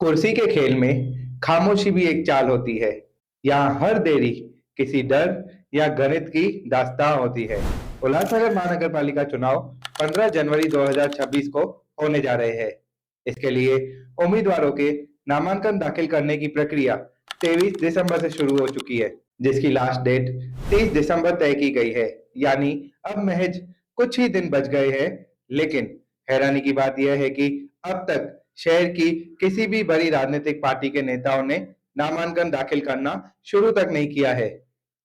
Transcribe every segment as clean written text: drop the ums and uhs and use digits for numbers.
कुर्सी के खेल में खामोशी भी एक चाल होती है। यहाँ हर देरी किसी डर या गणित की दास्तां होती है। उल्लासनगर महानगर पालिका चुनाव 15 जनवरी 2026 को होने जा रहे हैं। इसके लिए उम्मीदवारों के नामांकन दाखिल करने की प्रक्रिया 23 दिसंबर से शुरू हो चुकी है, जिसकी लास्ट डेट 30 दिसंबर तय की गई है। यानी अब महज कुछ ही दिन बच गए हैं। लेकिन हैरानी की बात यह है कि अब तक शहर की किसी भी बड़ी राजनीतिक पार्टी के नेताओं ने नामांकन दाखिल करना शुरू तक नहीं किया है।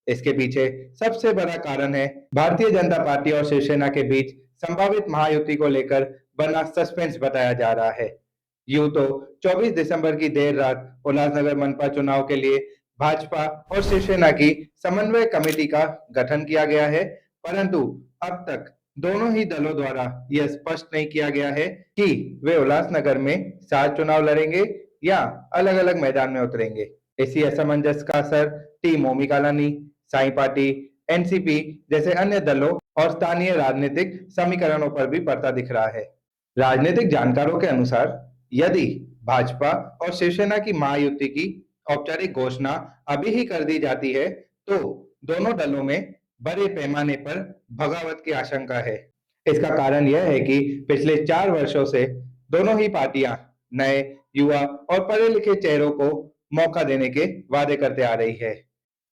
इसके पीछे सबसे बड़ा कारण है भारतीय जनता पार्टी और शिवसेना के बीच संभावित महायुति को लेकर बना सस्पेंस बताया जा रहा है। यूं तो 24 दिसंबर की देर रात उल्लासनगर मनपा चुनाव के लिए भाजपा और शिवसेना की समन्वय कमेटी का गठन किया गया है, परंतु अब तक दोनों ही दलों द्वारा यह स्पष्ट नहीं किया गया है कि वे उल्लासनगर में साथ चुनाव लड़ेंगे या अलग-अलग मैदान में उतरेंगे। इसी असमंजस का असर टीम ओमी कालानी, साई पार्टी, एनसीपी जैसे अन्य दलों और स्थानीय राजनीतिक समीकरणों पर भी पड़ता दिख रहा है। राजनीतिक जानकारों के अनुसार यदि भाजपा और शिवसेना की महायुति की औपचारिक घोषणा अभी ही कर दी जाती है, तो दोनों दलों में बड़े पैमाने पर बगावत की आशंका है। इसका कारण यह है कि पिछले 4 वर्षों से दोनों ही पार्टियां नए, युवा और पढ़े-लिखे चेहरों को मौका देने के वादे करते आ रही है।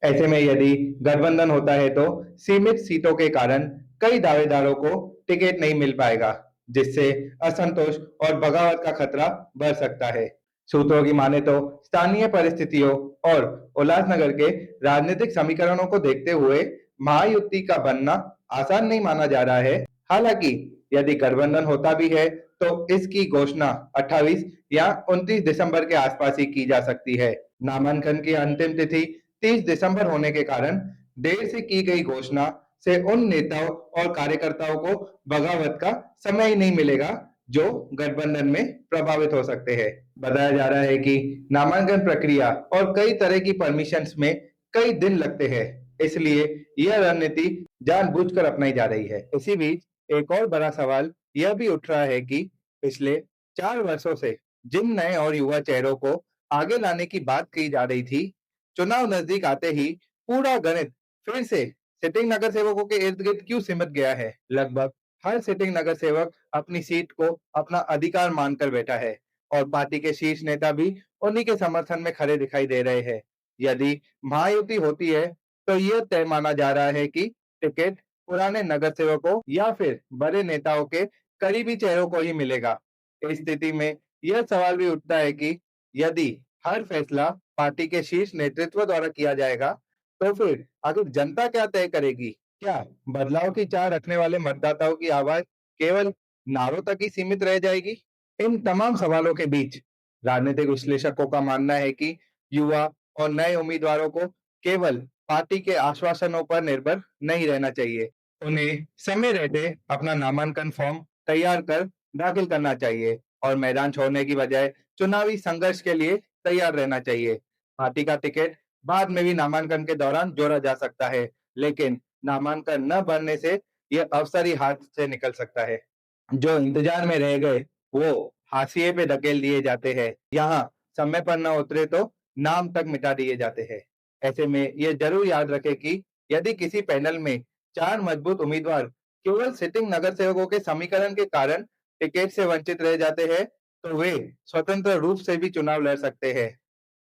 ऐसे में यदि गठबंधन होता है तो सीमित सीटों के कारण कई दावेदारों को टिकट नहीं मिल पाएगा, जिससे असंतोष और बगावत का खतरा बढ़ सकता है। सूत्रों की माने तो स्थानीय परिस्थितियों और उल्लासनगर के राजनीतिक समीकरणों को देखते हुए महायुति का बनना आसान नहीं माना जा रहा है। हालांकि यदि गठबंधन होता भी है तो इसकी घोषणा 28 या 29 दिसंबर के आसपास ही की जा सकती है। नामांकन की अंतिम तिथि 30 दिसंबर होने के कारण देर से की गई घोषणा से उन नेताओं और कार्यकर्ताओं को बगावत का समय ही नहीं मिलेगा जो गठबंधन में प्रभावित हो सकते हैं। बताया जा रहा है कि नामांकन प्रक्रिया और कई तरह की परमिशंस में कई दिन लगते हैं, इसलिए यह रणनीति जानबूझकर अपनाई जा रही है। इसी बीच एक और बड़ा सवाल यह भी उठ रहा है कि पिछले 4 वर्षों से जिन नए और युवा चेहरों को आगे लाने की बात की जा रही थी, चुनाव नजदीक आते ही पूरा गणित फिर से सिटिंग नगर सेवकों के इर्द-गिर्द क्यों सिमट गया है? लगभग हर सिटिंग नगर सेवक अपनी सीट को अपना अधिकार मानकर बैठा है और पार्टी के शीर्ष नेता भी उन्हीं के समर्थन में खड़े दिखाई दे रहे हैं। यदि महायुति होती है, तो यह तय माना जा रहा है कि टिकट पुराने नगर सेवकों या फिर बड़े नेताओं के करीबी चेहरों को ही मिलेगा। इस स्थिति में यह सवाल भी उठता है कि यदि हर फैसला पार्टी के शीर्ष नेतृत्व द्वारा किया जाएगा, तो फिर आखिर जनता क्या तय करेगी? क्या बदलाव की चाह रखने वाले मतदाताओं की आवाज केवल नारों तक ही सीमित रह जाएगी? इन तमाम सवालों के बीच राजनीतिक विश्लेषकों का मानना है कि युवा और नए उम्मीदवारों को केवल पार्टी के आश्वासनों पर निर्भर नहीं रहना चाहिए। उन्हें समय रहते अपना नामांकन फॉर्म तैयार कर दाखिल करना चाहिए और मैदान छोड़ने की बजाय चुनावी संघर्ष के लिए तैयार रहना चाहिए। पार्टी का टिकट बाद में भी नामांकन के दौरान जोड़ा जा सकता है, लेकिन नामांकन न भरने से यह अवसर ही हाथ से निकल सकता है। जो इंतजार में रह गए, वो हाशिए पे धकेल दिए जाते हैं। यहाँ समय पर न उतरे तो नाम तक मिटा दिए जाते हैं। ऐसे में ये जरूर याद रखें कि यदि किसी पैनल में 4 मजबूत उम्मीदवार केवल सिटिंग नगर सेवकों के समीकरण के कारण टिकट से वंचित रह जाते हैं, तो वे स्वतंत्र रूप से भी चुनाव लड़ सकते हैं।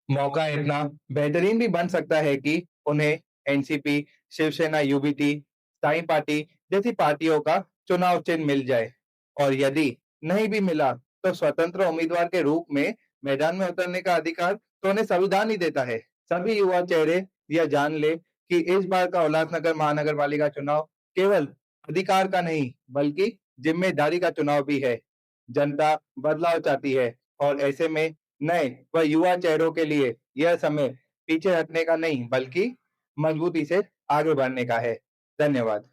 मौका इतना बेहतरीन भी बन सकता है कि उन्हें एनसीपी, शिवसेना यूबीटी, साई पार्टी जैसी पार्टियों का चुनाव चिन्ह मिल जाए और यदि नहीं भी मिला तो स्वतंत्र उम्मीदवार के रूप में मैदान में उतरने का अधिकार तो उन्हें संविधान ही देता है। सभी युवा चेहरे यह जान ले कि इस बार का उल्लासनगर महानगर पालिका चुनाव केवल अधिकार का नहीं बल्कि जिम्मेदारी का चुनाव भी है। जनता बदलाव चाहती है और ऐसे में नए व युवा चेहरों के लिए यह समय पीछे हटने का नहीं बल्कि मजबूती से आगे बढ़ने का है। धन्यवाद।